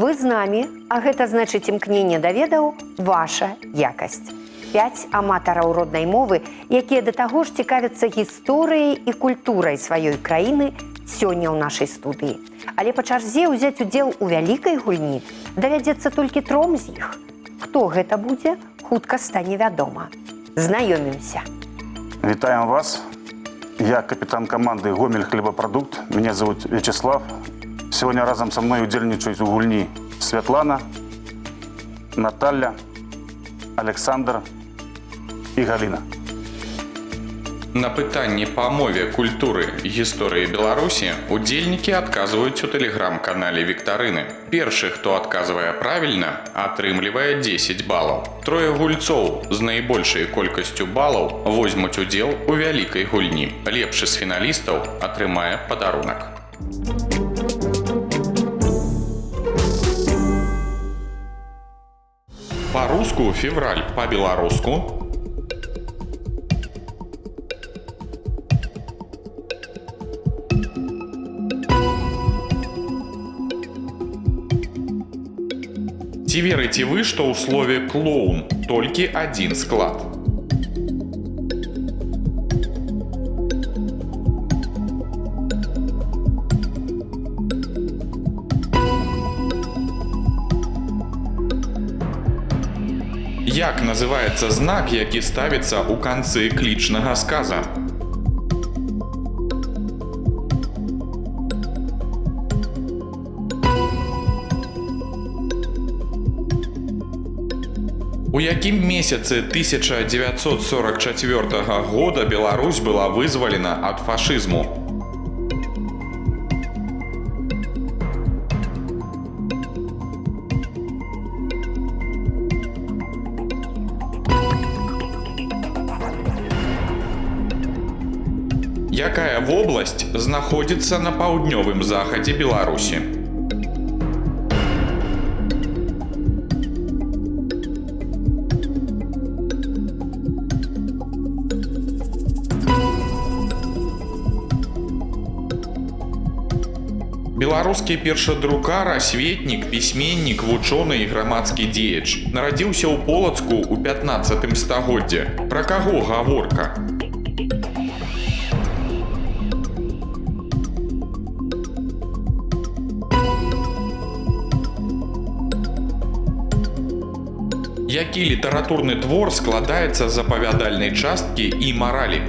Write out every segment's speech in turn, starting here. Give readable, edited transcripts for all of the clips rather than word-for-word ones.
Вы з намі, а гэта значыць імкненне да ведаў ваша якасць. 5 аматараў роднай мовы, якія да таго ж цікавяцца гісторыяй і культурай сваёй краіны сёння ў нашай студыі. Але па чарзе ўзяць удзел у вялікай гульні давядзецца толькі 3 з іх. Хто гэта будзе, хутка стане вядома. Знаёмімся. Витаем вас. Я капитан команды «Гомель хлебопродукт». Меня зовут Вячеслав. Сегодня разом со мной удельничают у гульни Светлана, Наталья, Александр и Галина. На пытанні па мове, культуры і гісторыі Беларусі удзельнікі адказваюць у тэлеграм-канале Віктарыны. Першы, хто адказвае правільна, атрымлівае 10 балаў. 3 гульцоў з найбольшай колькасцю балаў возьмуць удзел у вялікай гульні. Лепшы з фіналістаў атрымае падарунак. Па-руску февраль, па-беларуску ці верыце вы, што ў слове «клоун» толькі адзін склад? Як называецца знак, які ставіцца ў канцы клічнага сказа? У якім месяцы 1944 года Беларусь была вызвалена ад фашызму? Якая вобласць знаходзіцца на паўднёвым захадзе Беларусі? Беларускі першадрукар, асветнік, пісьменнік, вучоны і грамадскі дзеяч. Нарадзіўся ў Полацку ў 15 стагоддзі. Пра каго гаворка? Які літаратурны твор складаецца з апавядальнай часткі і маралі?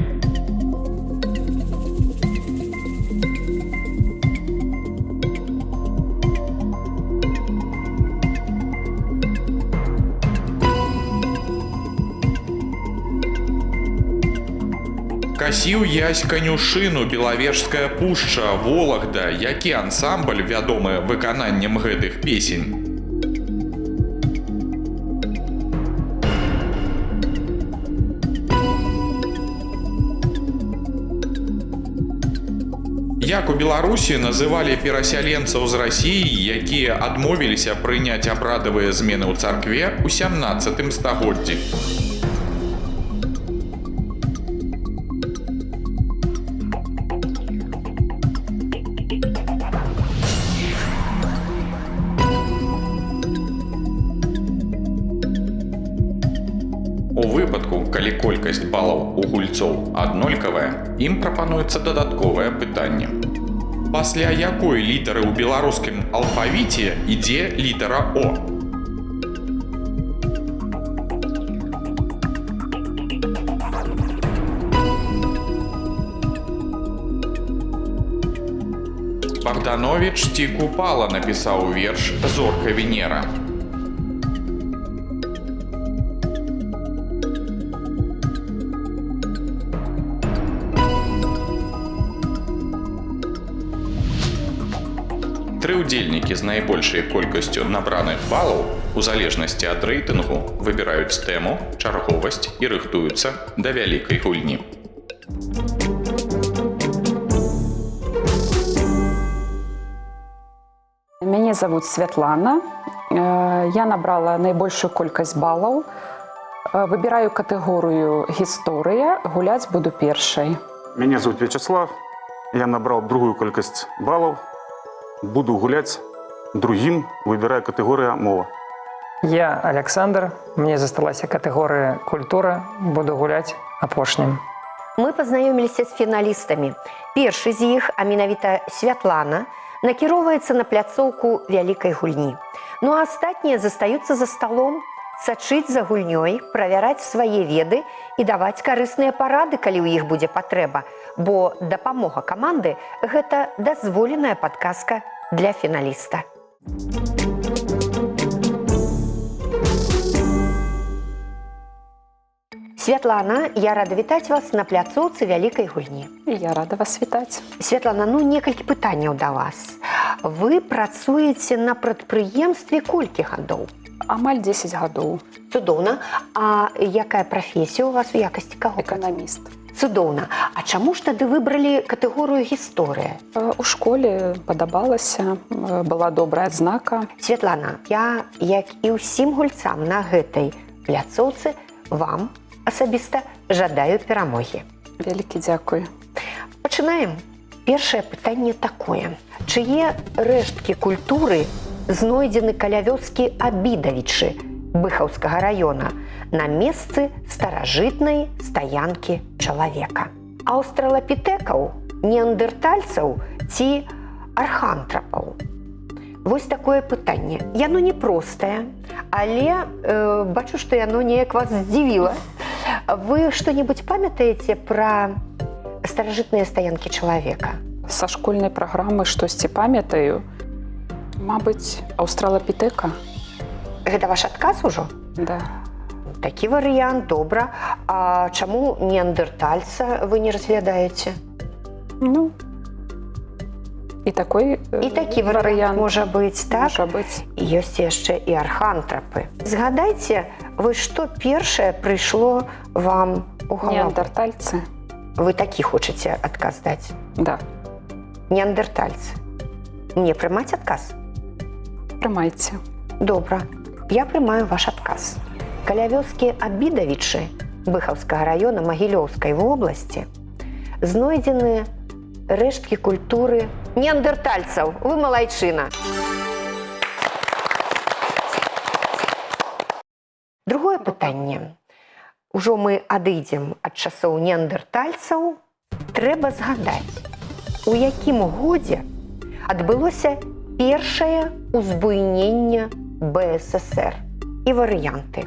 Касіў ясь канюшыну, Белавежская пушча, Вологда. Які ансамбль вядомы выкананнем гэтых песень? Як у Беларусі называлі перасяленцаў з Расіі, якія адмовіліся прыняць абрадавыя змены ў царкве ў 17 стагоддзі? У выпадку, калі колькасць балаў у гульцоў аднолькавая, ім прапануецца дадатковае пытанне. Пасля якой літары ў беларускім алфавіце ідзе літара О? Богданович ці Купала напісаў верш «Зорка Венера». Тры ўдзельнікі з найбольшай колькасцю набраных балаў у залежнасці ад рэйтынгу выбіраюць тэму, чарговасць і рыхтуюцца да вялікай гульні. Меня зовут Светлана. Я набрала наибольшую колькость баллов. Выбираю категорию «История». Гулять буду первой. Меня зовут Вячеслав. Я набрал другую колькость баллов. Буду гулять другим выбираю категория мова. Я Александр, мне засталася катэгорыя культура, буду гуляць апошнім. Мы пазнаёміліся з фіналістамі. Першы з іх, а менавіта Святлана, накіроўваецца на пляцоўку вялікай гульні. Ну а астатнія застаюцца за сталом, сачыць за гульнёй, правяраць свае веды і даваць карысныя парады, калі ў іх будзе патрэба, бо дапамога каманды – гэта дазволеная падказка для фіналіста. Святлана, я рада вітаць вас на пляцоўцы вялікай гульні. І я рада вас вітаць. Святлана, некалькі пытанняў да вас. Вы працуеце на прадпрыемстве колькі гадоў? Амаль 10 гадоў. Цудоўна. А якая прафесія у вас у якасці каго? Эканаміст. Цудоўна. А чаму ж тады выбралі катэгорыю гісторыя? У школе падабалася, была добрая адзнака. Святлана, я, як і ўсім гульцам на гэтай пляцоўцы, вам асабіста жадаю перамогі. Вялікі дзякуй. Пачынаем. Першае пытанне такое. Чые рэшткі культуры знойдзены каля вёскі Абідавічы Быхаўскага раёна на месцы старажытнай стаянкі чалавека? Аўстралапітэкаў, неандэртальцаў ці архантрапаў? Вось такое пытанне. Яно непростае, але бачу, што яно неяк вас здзівіла. Вы што-небудзь памятаеце пра старажытныя стаянкі чалавека? Са школьнай праграмы штосьці памятаю. Мабыць, аўстралапітэка. Гэта ваш адказ ужо? Да. Такі варыянт, добра. А чаму неандэртальца вы не разглядаеце? Ну, і такой І такі варыянт можа быць, так? Можа быць. Ёсць яшчэ і архантрапы. Згадайце, вы што першае прыйшло вам у галаву? Неандертальцы. Вы такі хочаце адказ даць? Да. Неандертальцы. Мне прымаць адказ? Прымайце. Добра. Я прымаю ваш адказ. Каля вёскі Абідавічы Быхаўскага раёна Магілёўскай вобласці знойдзены рэшткі культуры неандертальцаў. Вы малайчына. Другое пытанне. Ужо мы адыдзем ад часоў неандертальцаў. Трэба згадаць, у якім годзе адбылося першае ўзбуйненне БССР. І варыянты.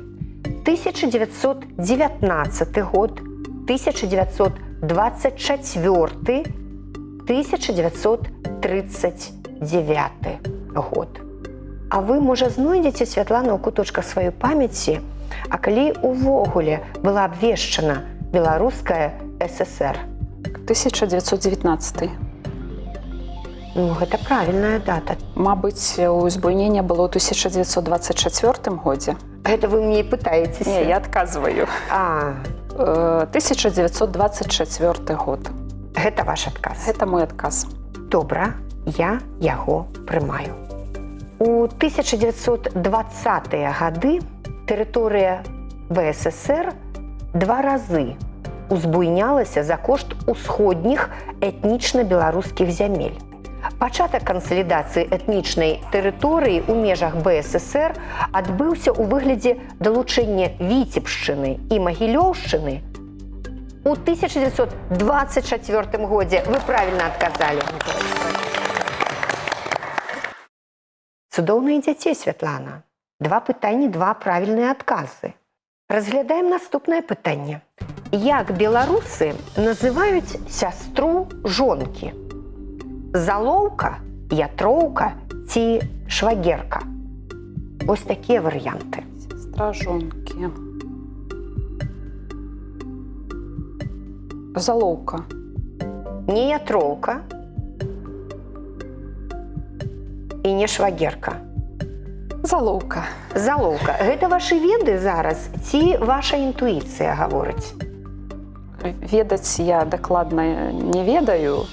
1919 год, 1924, 1939 год. А вы, можа, знойдзеце, Святлана, у куточках сваёй памяці, а калі увогуле была абвешчана беларуская ССР? 1919. Ну, гэта правільная дата. Мабыць, узбуйненне было ў 1924 годзе. Гэта вы мне пытаецеся? Не, я адказваю. 1924 год. Гэта ваш адказ? Гэта мой адказ. Добра, я яго прымаю. У 1920-е гады тэрыторыя БССР 2 разы узбуйнялася за кошт усходніх этнічна-беларускіх зямель. Пачатак кансалідацыі этнічнай тэрыторыі ў межах БССР адбыўся ў выглядзе далучэння Віцебшчыны і Магілёўшчыны у 1924 годзе. Вы правільна адказалі. Цудоўна ідзяце, Святлана. 2 пытанні, 2 правільныя адказы. Разглядаем наступнае пытанне. Як беларусы называюць сястру жонкі? Залоўка, ятроўка ці швагерка? Вось такія варыянты. Сестра жонкі. Залоўка. Не ятроўка і не швагерка. Залоўка. Залоўка. Гэта вашы веды зараз ці ваша інтуіцыя гаворыць? Ведаць я дакладна не ведаю.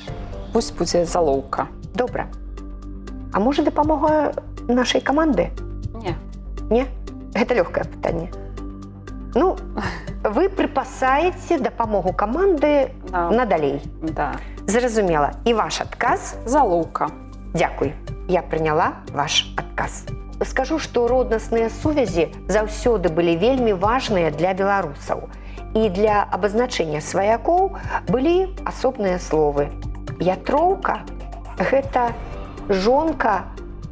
Пусть будзе залоўка. Добра. А можа дапамога нашай каманды? Не. Не? Гэта лёгкае пытанне. Ну, вы прыпасаеце дапамогу каманды надалей. Да. Зразумела. І ваш адказ? Залоўка. Дзякуй, я прыняла ваш адказ. Скажу, што роднасныя сувязі заўсёды былі вельмі важныя для беларусаў. І для абазначэння сваякоў былі асобныя словы. Ятроўка – гэта жонка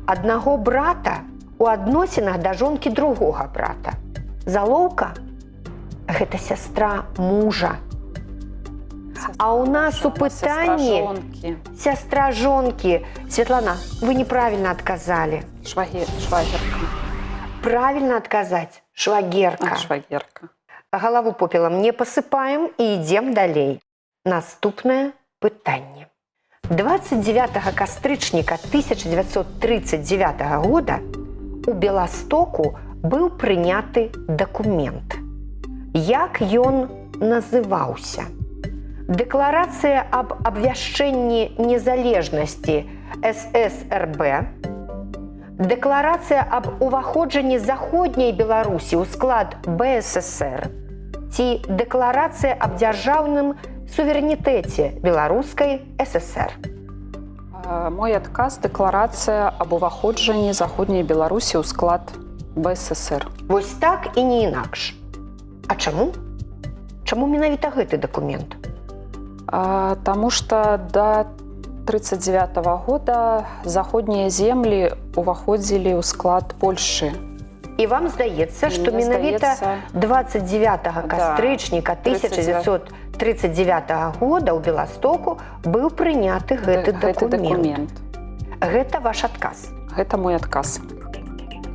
аднаго брата у адносінах да жонкі другога брата. Залоўка – гэта сястра мужа. А у нас у пытанні сястра жонкі. Светлана, вы неправильно отказали. Швагерка. Правильно отказать. Швагерка. Швагерка. Галаву попелам не посыпаем и идем далей. Наступное пытанне. 29 кастрычніка 1939 года у Беластоку быў прыняты дакумент. Як ён называўся? Декларация об абвяшчэнні незалежнасці ССРБ, Декларация об уваходжанні Заходняй Беларусі ў склад БССР ці Декларация аб дзяржаўным суверэнітэце Беларускай ССР. Мой адказ – Декларация об уваходжанні Заходняй Беларусі ў склад БССР. Вось так і не інакш. А чаму? Чаму менавіта гэты дакумент? Таму што да 1939 года заходнія землі уваходзілі ў склад Польшчы. І вам здаецца, што менавіта 29 кастрычніка 1939 года ў Беластоку быў прыняты гэты дакумент. Гэта ваш адказ? Гэта мой адказ.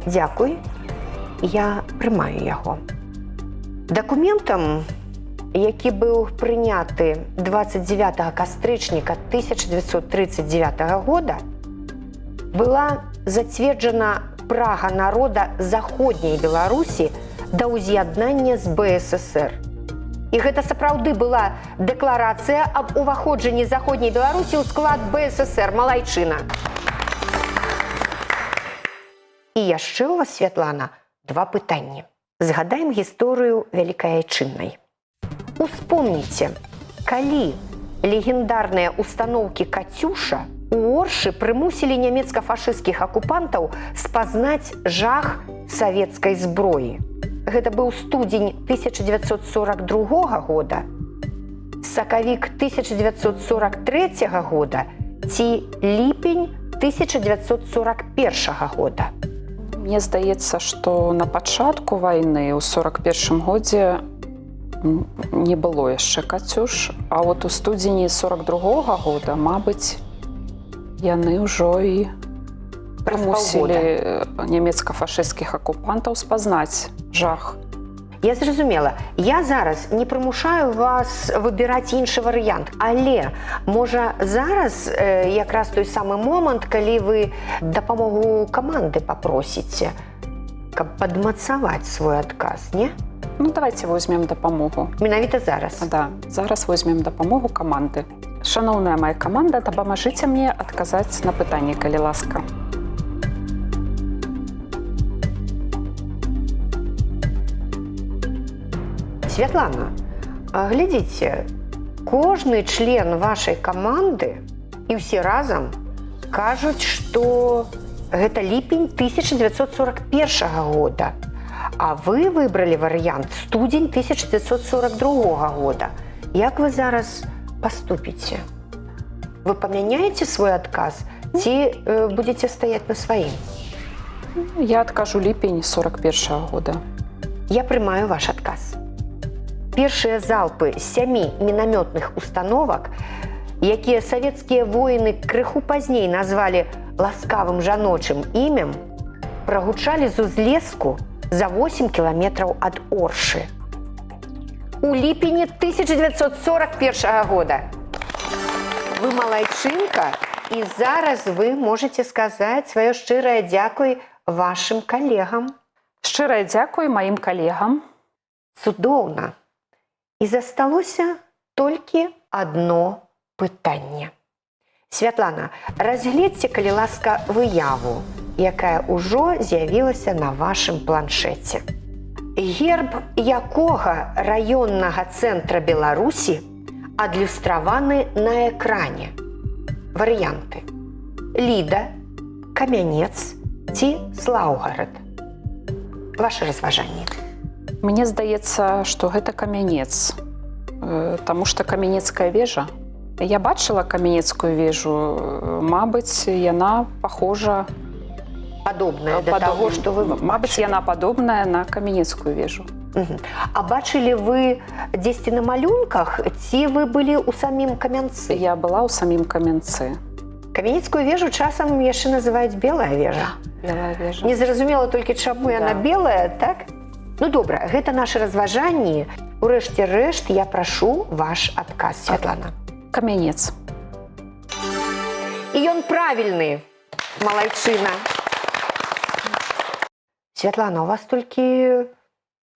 Дзякуй. Я прымаю яго. Дакументам, які быў прыняты 29 кастрычніка 1939 года, была зацверджана прага народа Заходняй Беларусі да ўз'яднання з БССР. І гэта сапраўды была дэкларацыя аб уваходжанні Заходняй Беларусі ў склад БССР. Малайчына. І яшчэ у вас, Святлана, два пытанні. Згадаем гісторыю Вялікай Айчыннай. Успомніце, калі легендарныя установкі «Катюша» у Оршы прымусілі нямецка-фашысцкіх акупантаў спазнаць жах савецкай зброі. Гэта быў студзень 1942 года, сакавік 1943 года ці ліпень 1941 года. Мне здаецца, што на пачатку вайны ў 1941 годзе не было яшчэ «Катюш», а от у студзені 1942 года, мабыць, яны ўжо і прымусілі нямецка-фашысцкіх акупантаў спазнаць жах. Я зразумела. Я зараз не прымушаю вас выбіраць іншы варыянт, але, можа, зараз якраз той самы момант, калі вы дапамогу каманды папросіце, каб падмацаваць свой адказ, не? Ну, давайте возьмем дапамогу. Менавіта зараз? Да, зараз возьмем дапамогу каманды. Шаноўная моя каманда, дапамажыце мне адказаць на пытанне, калі ласка. Святлана, глядзіце, кожны член вашай каманды і ўсе разам кажуць, што гэта ліпень 1941 года, а вы выбралі варыянт студзень 1942 года. Як вы зараз паступіце? Вы памяняеце свой адказ ці будзеце стаяць на сваім? Я адкажу ліпень 1941 года. Я прымаю ваш адказ. Першыя залпы з 7 мінамётных установак, якія савецкія воіны крыху пазней назвалі ласкавым жаночым імем, прагучалі з узлеску за 8 кіламетраў ад Оршы. У ліпені 1941 года. Вы малайчынка, і зараз вы можете сказаць сваё шчырае дзякуй вашым калегам. Шчырае дзякуй маім калегам. Цудоўна. І засталося толькі адно пытанне. Святлана, разгледзьце, калі ласка, выяву, якая ўжо з'явілася на вашым планшеце. Герб якога раённага цэнтра Беларусі адлюстраваны на экране? Варыянты. Ліда, Камянец ці Слаўгарад? Ваше разважанне. Мне здаецца, што гэта камянец, таму што камянецкая вежа. Я бачыла камянецкую вежу, мабыць, яна похожа... Падобная да таго, што вы Мабыць, яна падобная на камянецкую вежу. А бачылі вы дзесьці на малюнках, ці вы былі ў самім Камянцы? Я была ў самім камянцы. Камянецкую вежу часам яшчэ называюць белая вежа. Белая вежа. Незразумела толькі, чаму яна белая, так? Ну добра, гэта нашы разважанні. Урэшце рэшт я прашу ваш адказ, Святлана. Камянец. І ён правільны. Малайчына. Святлана, у вас толькі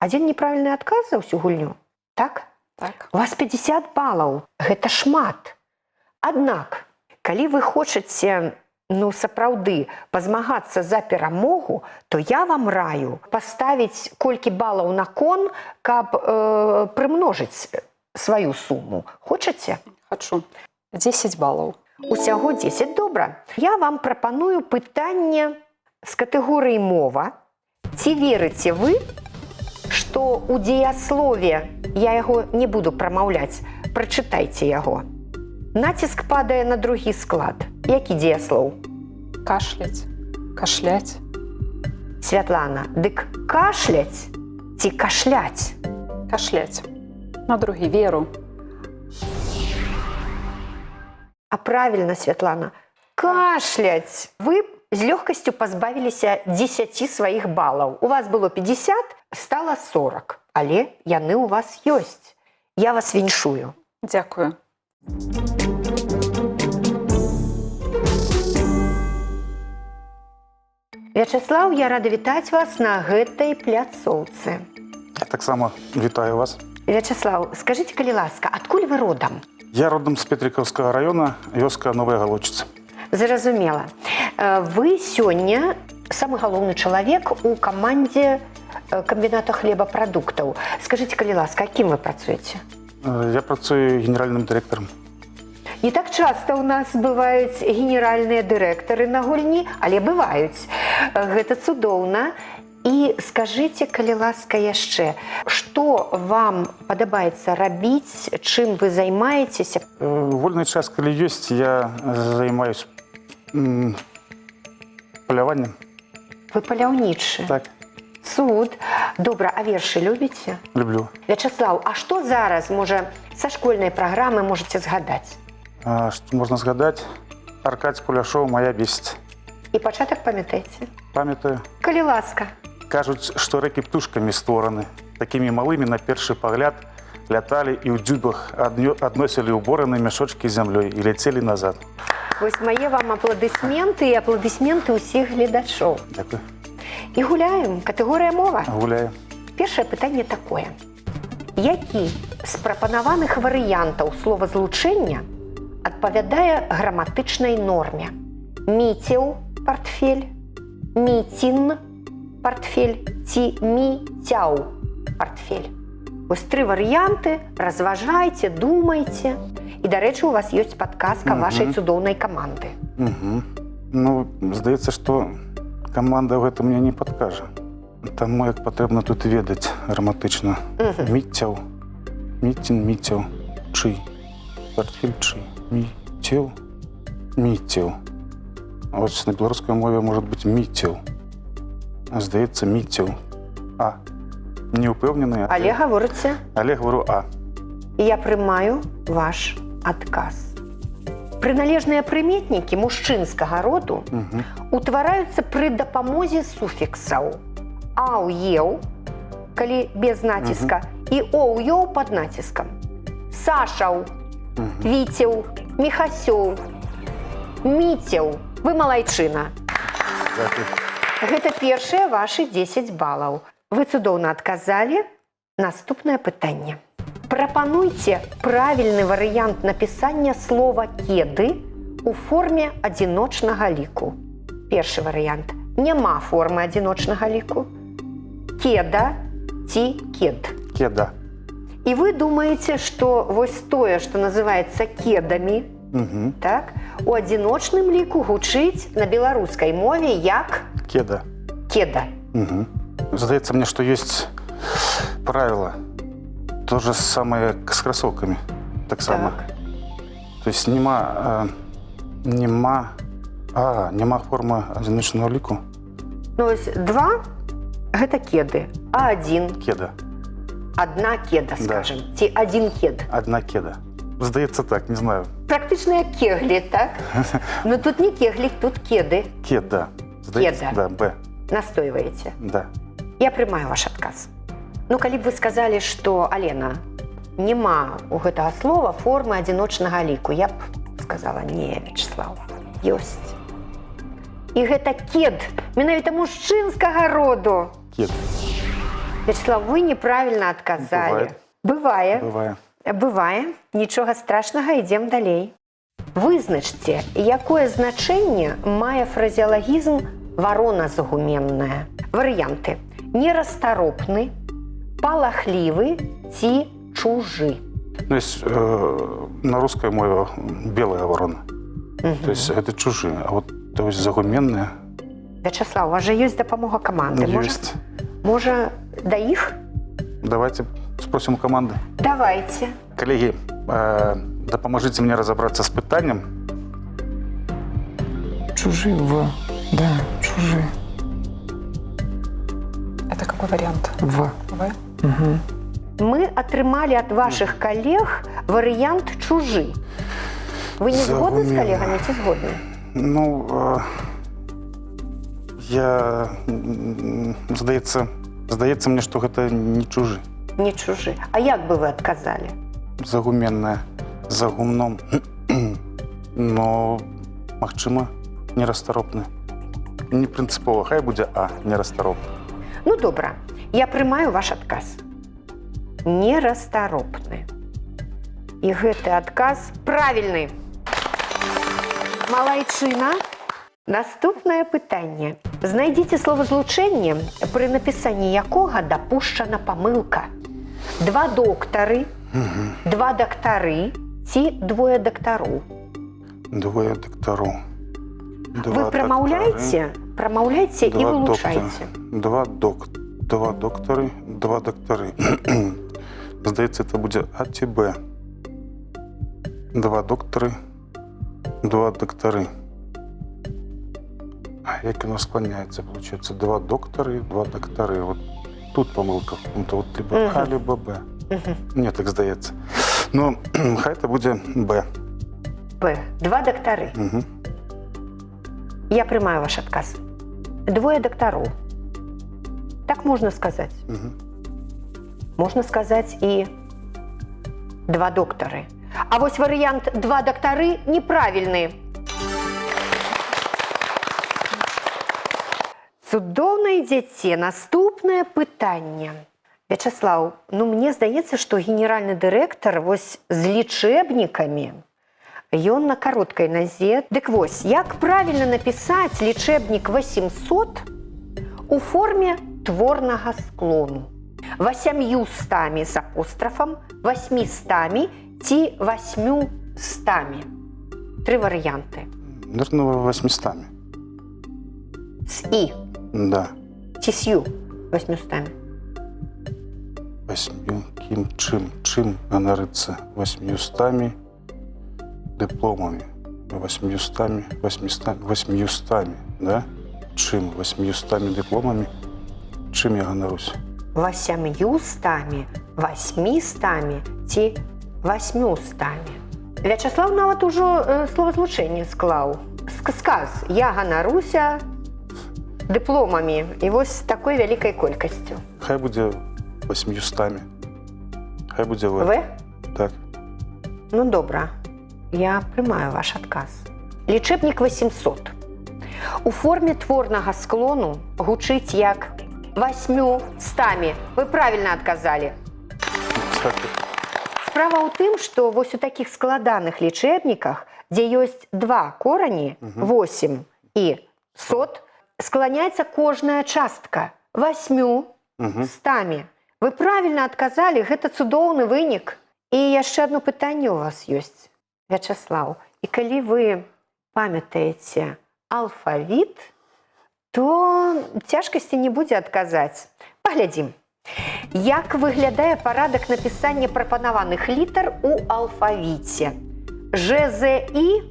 адзін неправільны адказ за ўсю гульню, так? Так. У вас 50 балаў. Гэта шмат. Аднак, калі вы хочаце, сапраўды пазмагацца за перамогу, то я вам раю паставіць колькі балаў на кон, каб прымножыць сваю суму. Хочаце? Хачу. 10 балаў. Усяго 10. Добра. Я вам прапаную пытанне з катэгорыі мова. Ці верыце вы, што ў дзеяслове, я яго не буду прамаўляць, прачытайце яго. Націск падае на другі склад. Які дзеяслоў? Кашляць. Кашляць. Святлана, дык кашляць ці кашляць? Кашляць. На другі, веру. А правільна, Святлана, кашляць. Вы з лёгкасцю пазбавіліся 10 сваіх балаў. У вас было 50, стала 40. Але яны ў вас ёсць. Я вас віншую. Дзякую. Вячаслаў, я рада вітаць вас на гэтай пляцоўцы. Я таксама вітаю вас. Вячаслаў, скажыце, калі ласка, адкуль вы родам? Я родом з Петрикаўскага района, вёска Новая Галочыца. Зразумела. Вы сёння самы галоўны чалавек у камандзе камбіната хлебапрадуктаў. Скажыце, калі ласка, кім вы працуеце? Я працую генеральным дырэктарам. Не так часта ў нас бываюць генеральныя дырэктары на гульні, але бываюць. Гэта цудоўна. І скажыце, калі ласка, яшчэ, што вам падабаецца рабіць, чым вы займаецеся? Вольны час, калі ёсць, я займаюсь паляваннем. Вы паляўнічы. Так. Цуд. Добра, а вершы любіце? Люблю. Вячаслаў, а што зараз, можа, са школьнай праграмы можаце згадаць? Што можна згадаць? Аркадзь Куляшоў «Мая бесць». І пачатак памятаеце? Памятаю. Калі ласка. Кажуць, што рэкі птушкамі створаны. Такімі малымі на першы пагляд ляталі і ў дзюбах адносілі ўбораны мяшочкі з зямлёй і ляцелі назад. Вось мае вам апладысменты і апладысменты ўсіх гледачоў. Дзякуй. І гуляем. Катэгорыя мова. Гуляю. Першае пытанне такое. Які з прапанаваных варыянтаў словазлучэння адпавядае граматычнай норме? Міцеў партфель, міцін партфель ці міцяў партфель. Вось 3 варыянты, разважайце, думайце. І, дарэчы, у вас ёсць падказка вашай цудоўнай каманды. Ну, здаецца, што каманда ў гэтым мне не падкажа. Таму як патрэбна тут ведаць граматычна. Міцяў, міцін, міцяў, чый, партфель чый, міцеў, міцеў. А вось на беларускай мове можа быць міцеў. Здаецца, міцеў. А. Не ўпэўнены. Але гаворыце. Але говорю А. Я прымаю ваш адказ. Прыналежныя прыметнікі мужчынскага роду утвараюцца пры дапамозе суфіксаў «ау-еў», калі без націска, і «оў-еў» пад націскам. Сашаў, Віцеў, Міхасёў, Міцеў. Вы малайчына. Дзякуй. Гэта першыя вашы 10 балаў. Вы цудоўна адказалі. Наступнае пытанне. Прапануйце правільны варыянт напісання слова «кеды» у форме адзіночнага ліку. Першы варыянт. Няма формы адзіночнага ліку. Кеда ці кед. Кеда. І вы думаеце, што вось тое, што называецца кедамі, Угу. Так? У адзіночным ліку гучыць на беларускай мове як Кеда. кеда. Угу. Здаецца мне, что есть правило. То же самое с кроссовками. Так само. То есть нема формы адзіночнага ліку. Ну, ось 2 гэта кеды, а 1 Кеда. одна кеда, Да. скажем, ці один кед. Одна кеда. Здаецца так, не знаю. Практично як кеглі, так? Но тут не кеглі, тут кеды. Кеда. Здаецца? Кеда. Да, Б. Настойваете. Да. Я прымаю ваш адказ. Ну, калі б вы сказалі, што, Алена, няма у гэтага слова формы адзіночнага ліку, я б сказала, не, Вячеслав, ёсць. І гэта кед, менавіта мужчынскага роду. Кед. Вячеслав, вы неправильно адказалі. Бывае. Бывае. Бывае. Нічога страшнага, ідзем далей. Вызначце, якое значэнне мае фразеалагізм «варона загуменная». Варыянты. Нерастаропны, палахлівы ці чужы. Ну, есть на русской мове белая ворона. То есть это чужие. А вот то есть загуменные Вячеслав, у вас же ёсць дапамога каманды. есть. Можа, да іх? Давайте спросим у команды. Давайте. Коллеги, допоможите мне разобраться с пытанием. Чужие в. Да, чужие. Это какой вариант? В. В? Угу. Мы атрымалі ад вашых калег варыянт чужы. Вы не згодны з Загуменная. калегамі ці згодны? Ну, здаецца мне, что гэта не чужы. Не чужы. А як бы вы адказалі? Загуменная, за гумном. Но, магчыма, нерастаропны. Не прынцыпова, хай будзе А, нерастаропны. Ну, добра. Я прымаю ваш адказ. Нерастаропны. І гэты адказ правільны. Малайчына. Наступнае пытанне. Знайдзіце словазлучэнне, пры напісанні якога дапушчана памылка. 2 доктары, 2 дактары ці 2 дактароў. 2 дактароў. Вы прамаўляйце і вылучайце. 2 доктары, 2 дактары. Здаецца, это будзе А ці Б. 2 доктары, 2 дактары. А як оно склоняется, получается? 2 доктары, 2 дактары. Вот тут помылка. Вот либо А, либо Б. Мне так здаецца. Ну, хай это будзе Б. Б. 2 дактары. Угу. Я прымаю ваш адказ. 2 дактароў. Так можна сказаць. Угу. Можна сказаць і 2 доктары. А вось варыянт 2 дактары неправільны. Цудоўна ідзеце. Наступнае пытанне. Вячеслав, ну мне здаецца, што генеральны дырэктар вось з лічэбнікамі, ён на кароткай назе. Дык вось, як правільна напісаць лічэбнік 800 у форме творнага склону? 800 з апострафам, 800 ці 800? 3 варыянты. Наверное, 800. З і Да. ці з ю 800? 8 чым ганарыцца 800 дыпломамі. 800, да? Чым 800 дыпломамі? Чым я ганарусь? 800, 800 ці 800? Вячеслав нават ужо словазлучэнне склаў. Сказ «Я ганаруся дыпломамі» і вось такой вялікай колькасцю. Хай будзе 800. Хай будзе В. В? Так. Ну, добра. Я прымаю ваш адказ. Лічэбнік 800. У форме творнага склону гучыць як 800. Вы правільна адказалі. Так. Справа ў тым, што вось у такіх складаных лічэбніках, дзе ёсць 2 корані, 8 і 100, скланяецца кожная частка 800. Вы правільна адказалі, гэта цудоўны вынік. І яшчэ адно пытанне у вас ёсць, Вячеслав. І калі вы памятаеце алфавіт, то цяжкасці не будзе адказаць. Паглядзім. Як выглядае парадак напісання прапанаваных літар у алфавіце? ЖЗІ,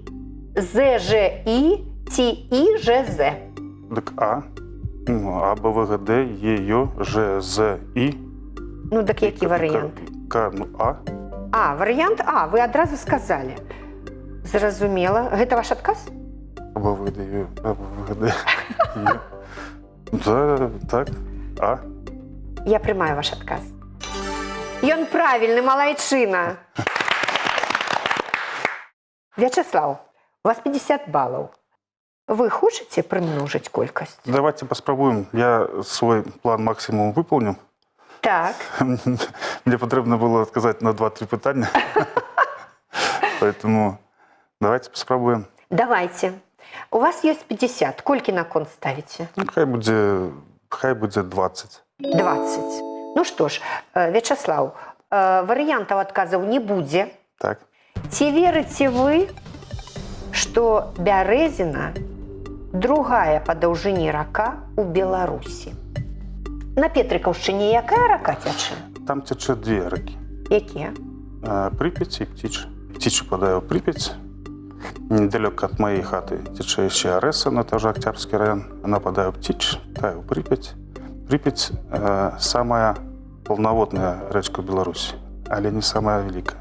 ЗЖІ ці ІЖЗ? Так А. А, Б, В, Г, Д, Е, Ё, Ж, З, І. Ну, так які варыянты? К, ну, А. А, варыянт А, вы адразу сказалі. Зразумела. Гэта ваш адказ? А, Б, В, Г, Д, Ё, А, Б, В, Г, Д, Е. Да, так. А. Я прымаю ваш адказ. Ён правільны, малайчына. Вячеслав, у вас 50 балаў. Вы хочаце прымножыць колькасць? Давайте попробуем. Я свой план максимум выполню. Так. Мне потрібно було сказати на 2-3 питання. Поэтому давайте попробуем. Давайте. У вас ёсць 50. Колькі на кон ставіце? Ну, хай буде 20. 20. Ну што ж, Вячеслав, варыянтаў адказаў не будзе. Так. Ці верыце вы, што Бярэзіна другая па даўжыні рака ў Беларусі? На Петрыкаўшчыне якая рака цячэ? Там тече 2 реки. Якія? Припять и Птич. Птич впадает в Припять. Недалеко от моей хаты тече еще Ареса, но это уже Октябрьский район. Она впадает в Птич, та в Припять. Припять самая полноводная речка в Беларуси, але не самая великая.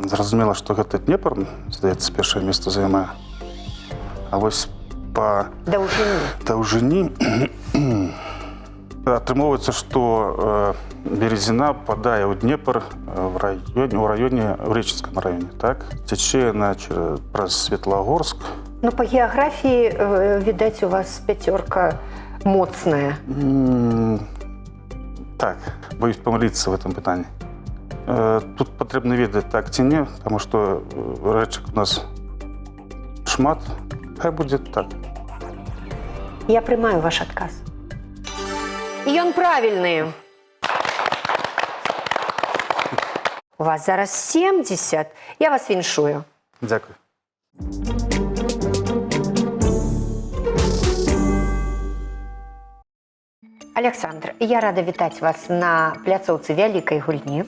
Зразумела, что это Днепр, здаецца, першае место займае. А вось по даўжыні атрымоўваецца, што Березина падае ў Днепр в Реченском районе, так? Тече она праз Светлогорск. Ну, по географии, видать, у вас 5 моцная. Так, боюсь помылиться в этом питании. Тут потрібно ведаць так ці не, тому що речок у нас шмат. Хай буде так. Я приймаю ваш адказ. І ён правильный. У вас зараз 70. Я вас віншую. Дякую. Александр, я рада вітаць вас на пляцоўцы вялікай гульні.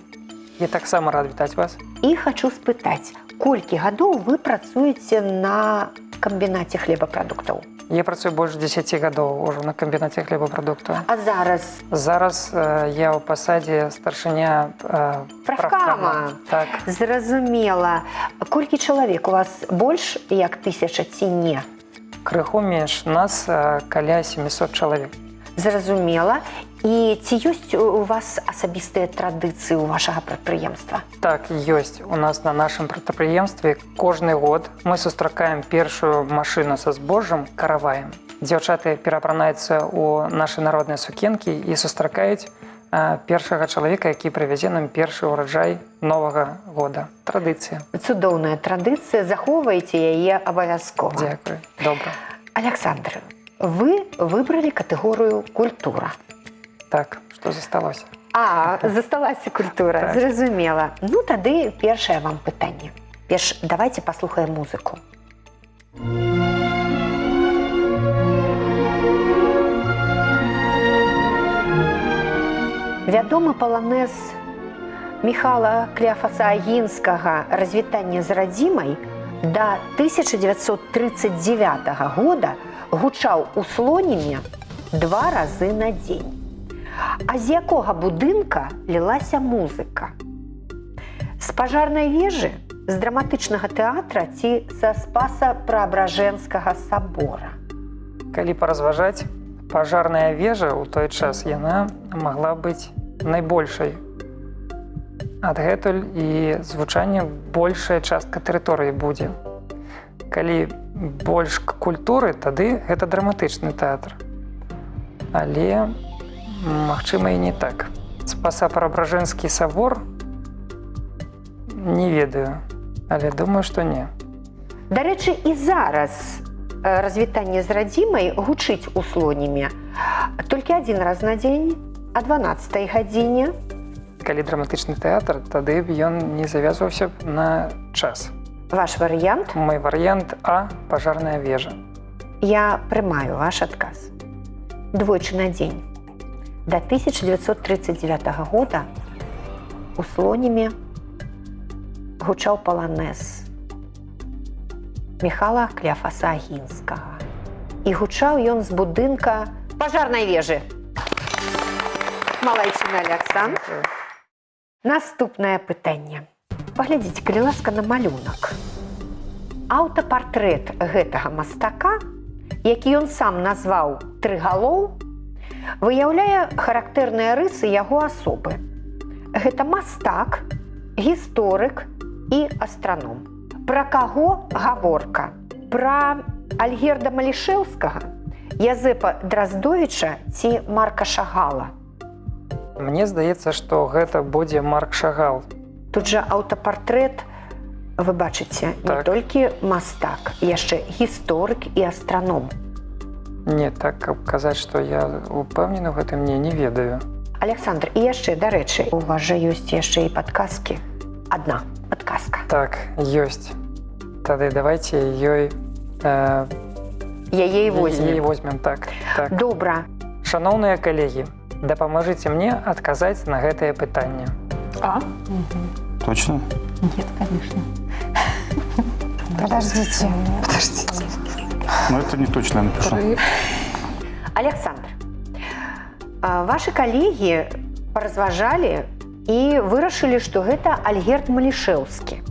Я таксама рад вітаць вас. І хочу спытаць, колькі гадоў вы працуеце на камбінаце хлебапрадуктаў? Я працую больш 10 гадоў ужо на камбінаце хлебапрадуктаў. А зараз? Зараз я ў пасадзе старшыня правкама. Так. Зразумела. Колькі чалавек? У вас больш як 1000 ці не? Крыху менш. Нас каля 700 чалавек. Зразумела. І ці ёсць у вас асабістыя традыцыі ў вашага прадпрыемства? Так, ёсць. У нас на нашым прадпрыемстве кожны год мы сустракаем першую машыну са збожжам караваем. Дзяўчаты пераапранаюцца ў нашы народныя сукенкі і сустракаюць першага чалавека, які прывязе нам першы ўраджай новага года. Традыцыя. Цудоўная традыцыя. Захоўвайце яе абавязкова. Дзякуй. Добра. Александр, вы выбралі катэгорыю культура. Так, што засталося? Засталася культура. Так. Зразумела. Ну, тады першае вам пытанне. Перш, давайте паслухаем музыку. Вядомы паланез Міхала Кляфаса Агінскага «Развітанне з радзімай» да 1939 года гучаў у Слоніме 2 разы на дзень. А з якога будынка лілася музыка? З пажарнай вежы, з драматычнага тэатра ці са Спаса-Преабражэнскага сабора? Калі паразважаць, пажарная вежа ў той час яна магла быць найбольшай. Адгэтуль і звучанне большая частка тэрыторыі будзе. Калі больш культуры, тады гэта драматычны тэатр. Але магчыма і не так. Спаса-Преабражэнскі сабор не ведаю, але думаю, што не. Дарэчы, і зараз развітанне з радзімай гучыць у Слоніме толькі 1 раз на дзень, а 12 гадзіне. Калі драматычны тэатр, тады б ён не завязваўся б на час. Ваш варыянт? Мой вариант А – пожарная вежа. Я прымаю ваш адказ. Двойчы на дзень. До 1939 года у Слонімі гучаў паланез Міхала Кляфаса Агінскага. І гучаў ён з будынка пажарнай вежы. Малайчына Александр. Наступнае пытанне. Паглядзіце, калі ласка, на малюнак. Аўтапартрэт гэтага мастака, які ён сам назваў «Трыгалоў», выяўляе характэрныя рысы яго асобы. Гэта мастак, гісторык і астраном. Пра каго гаворка? Пра Альгерда Малішэўскага, Язэпа Драздовіча ці Марка Шагала? Мне здаецца, што гэта будзе Марк Шагал. Тут жа аўтапартрэт, вы бачыце, не Так. толькі мастак, яшчэ гісторык і астраном. Не, так, каб казаць, што я упэўнены ў гэтым, не ведаю. Александр, і яшчэ, дарэчы, у вас жа ёсць яшчэ і падказкі. Адна падказка. Так, ёсць. Тады давайте ёй... Яе і возьмем. Яе возьмем, так. Так. Добра. Шаноўныя калегі, дапамажыце мне адказаць на гэтае пытанне. А? Точно? Нет, конечно. Подождите. Но это не точно я напишу. Александр, ваши калегі паразважалі і вырашылі, што гэта Альгерд Малішэўскі.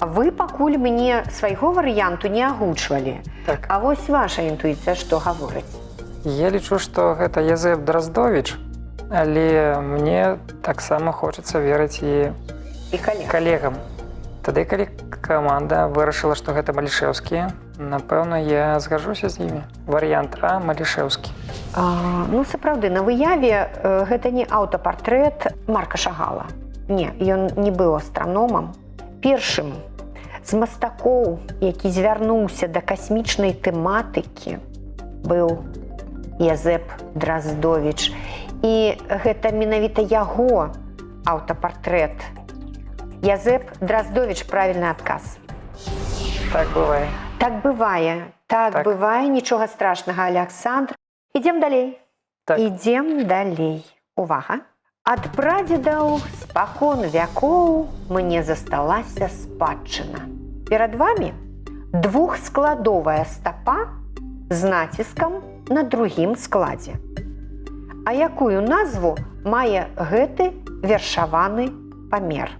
Вы пакуль мне свайго варыянту не агучвалі. Так. А вось ваша інтуіцыя што гаворыць? Я лічу, што гэта Язэп Драздовіч, але мне таксама хочацца верыць і І калег. калегам. Тады, калі каманда вырашыла, што гэта Малішэўскі, напэўна, я згаджуся з імі. Варыянт А – Малішэўскі. Ну, сапраўды, на выяве гэта не аўтапартрэт Марка Шагала. Не, ён не быў астраномам. Першым з мастакоў, які звярнуўся да касмічнай тэматыкі, быў Язэп Драздовіч. І гэта менавіта яго аўтапартрэт. Язэп Драздовіч, правільны адказ. Так бывае. Так бывае. Так Так. бывае, нічога страшнага, Александр. Ідзем далей. Так. Ідзем далей. Увага. Ад прадзедаў спакон вякоў мне засталася спадчына. Перад вамі двухскладовая стапа з націскам на другім складзе. А якую назву мае гэты вершаваны памер?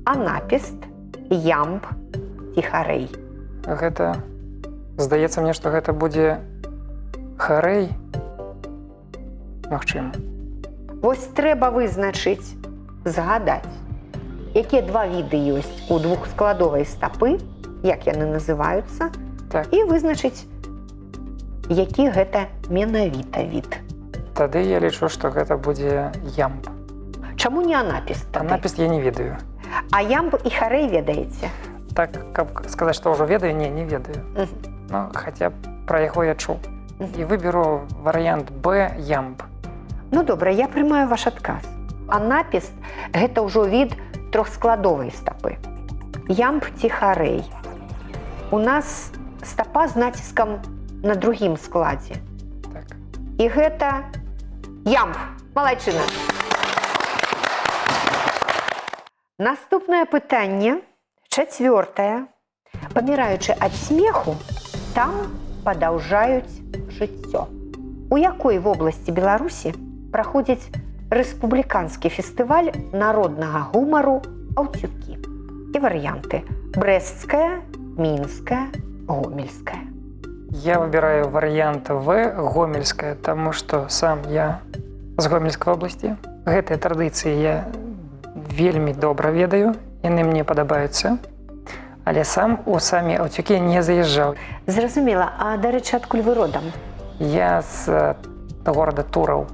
Анапіст, ямб ці харэй? Гэта... Здаецца мне, што гэта будзе харэй. Магчыма. Вось трэба вызначыць, згадаць, якія два віды ёсць у двухскладовай стапы, як яны называюцца, Так. і вызначыць, які гэта менавіта від. Тады я лічу, што гэта будзе ямб. Чаму не анапіст А тады? напіс я не ведаю. А ямб і харэй ведаеце? Так, каб сказаць, што ўжо ведаю, не ведаю. Ну, хаця б пра яго я чуў. І выберу варыянт Б – ямб. Ну добра, я прымаю ваш адказ. Анапіст – гэта ўжо від трохскладовай стапы. Ямб ці харэй. У нас стапа з націскам на другім складзе. Так. І гэта ямб. Малайчына. Наступнае пытанне, чацвёртае. Паміраючы ад смеху, там падаўжаюць жыццё. У якой вобласці Беларусі праходзіць рэспубліканскі фестываль народнага гумару «Аўцюкі»? І варыянты: брэсцкая, мінская, гомельская. Я выбираю варыянт В – гомельская, таму што сам я з Гомельскай вобласці. Гэтыя традыцыі я вельмі добра ведаю, яны мне падабаюцца. Але сам у самі Аўцюкі не заязджаў. Зразумела, а дарэчы, адкуль вы родам? Я з горада Тураў.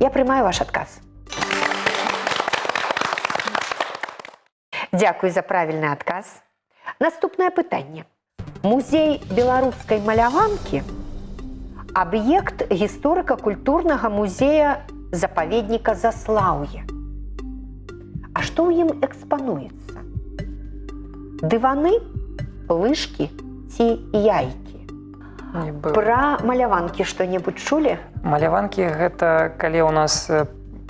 Я прымаю ваш адказ. Дзякуй за правільны адказ. Наступнае пытанне. Музей беларускай маляванкі – аб'ект гісторыка-культурнага музея запаведніка Заслаўе. А што ў ім экспануецца? Дываны лыжкі ці яйкі. Не было. Пра маляванкі што-небудзь чулі? Маляванкі гэта калі ў нас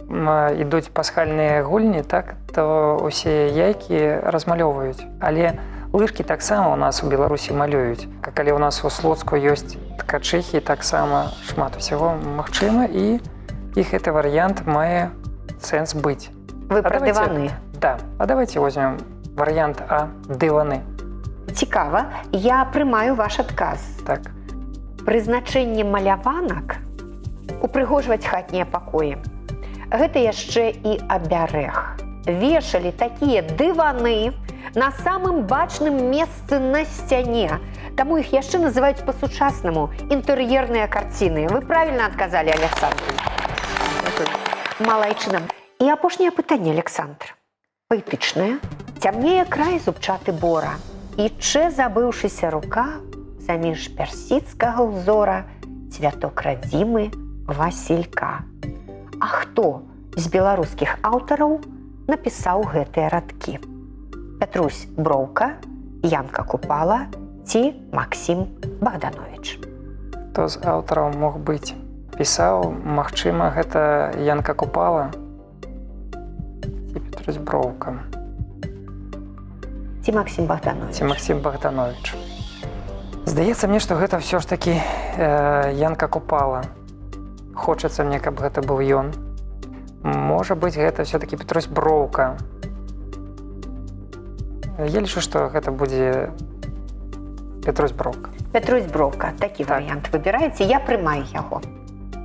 ідуць пасхальныя гульні, так, то усе яйкі размалёўваюць. Але лыжкі таксама у нас у Беларусі малююць. Калі у нас у Слоцку ёсць ткачыхі, таксама шмат усяго магчыма, і гэты варыянт мае сэнс быць. Вы пра дываны? Да. А давайте возьмем варыянт А – дываны. Цікава, я прымаю ваш адказ. Так. Прызначэнне маляванак – упрыгожваць хатнія пакоі. Гэта яшчэ і абярэг. Вешалі такія дываны на самым бачным месцы на сцяне. Таму іх яшчэ называюць па-сучаснаму інтэр'ерныя карціны. Вы правільна адказалі, Александр. Малайчына. І апошняе пытанне, Александр. Паэтычнае. Цямнее край зубчаты бора. І чэ забыўшыся рука заміж персідскага ўзора цвяток радзімы Васілька. А хто з беларускіх аўтараў напісаў гэтыя радкі? Пятрусь Броўка, Янка Купала ці Максім Богданович? Хто з аўтараў мог быць? Пісаў, магчыма, гэта Янка Купала ці Пятрусь Броўка. Ці Максім Богданович? Ці Максім Богданович. Здаецца мне, што гэта ўсё ж такі Янка Купала. Хочацца мне, каб гэта быў ён. Можа быць, гэта ўсё-такі Пятрусь Броўка. Я лічу, што гэта будзе Пятрусь Броўка. Пятрусь Броўка. Такі варыянт выбіраеце, я прымаю яго.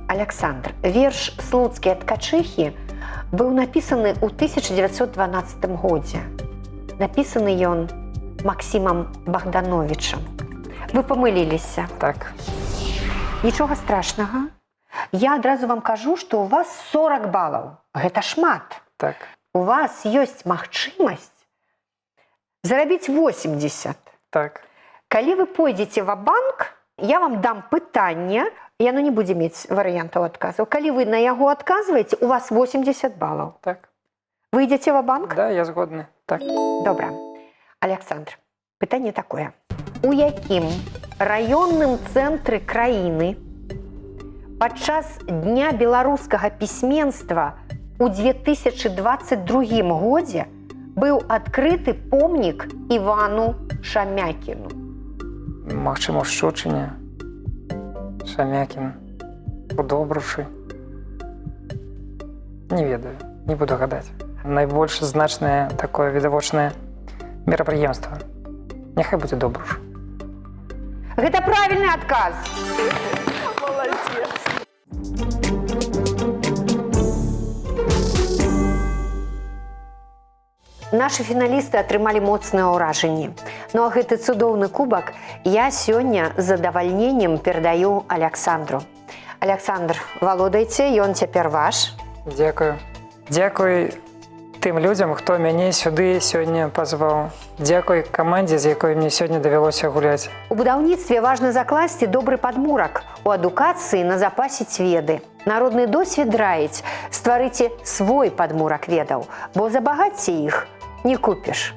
Александр, верш «Слуцкія ткачыхі» быў напісаны ў 1912 годзе. Напісаны ён Максімам Богдановичам. Вы памыліліся. Так. Нічога страшнага. Я адразу вам кажу, што у вас 40 балаў. Гэта шмат. Так. У вас ёсць магчымасць зарабіць 80. Так. Калі вы пойдзеце ва-банк, я вам дам пытанне, яно не будзе мець варыянтаў адказаў. Калі вы на яго адказваеце, у вас 80 балаў. Так. Вы ідзеце ва-банк? Да, я згодны. Так. Добра. Александр, пытанне такое. У якім раённым цэнтры краіны падчас Дня беларускага пісьменства ў 2022 годзе быў адкрыты помнік Івану Шамякіну? Магчыма, ў Шчучыне, Шамякін, у Добрушы. Не ведаю, не буду гадаць. Найбольш значнае такое відавочнае мерапрыемства. Няхай будзе Добруш. Гэта правільны адказ. Нашы фіналісты атрымалі моцныя ўражанні. Ну а гэты цудоўны кубак я сёння з задавальненнем перадаю Александру. Александр, валодайце, ён цяпер ваш. Дзякую. Дзякуй тым людзям, хто мяне сюды сёння пазваў. Дзякуй камандзе, з якой мне сёння давялося гуляць. У будаўніцтве важна закласці добры падмурак, у адукацыі назапасіць веды. Народны досвед раіць, стварыце свой падмурак ведаў, бо за багацце іх не купіш.